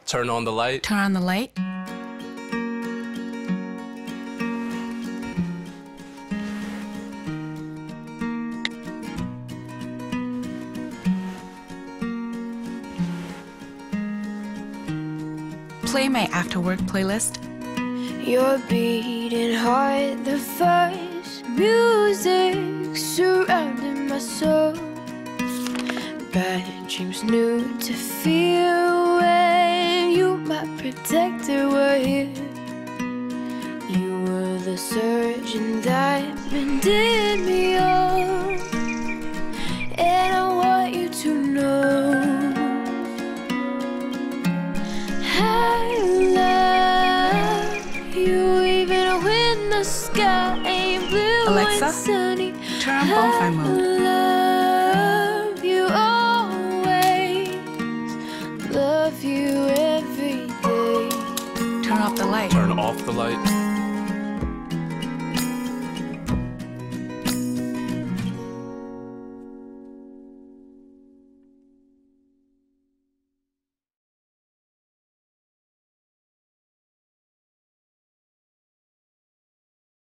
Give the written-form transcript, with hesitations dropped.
Turn on the light. Turn on the light. Play my after-work playlist. Your beating heart, the first music surrounding my soul. Bad dreams new to feel when you, my protector, were here. You were the surgeon that mended me all, and I want you to know I love you even when the sky ain't blue. Alexa, and sunny. turn on bonfire mode. Love you always, love you every day. Turn off the light. Turn off the light.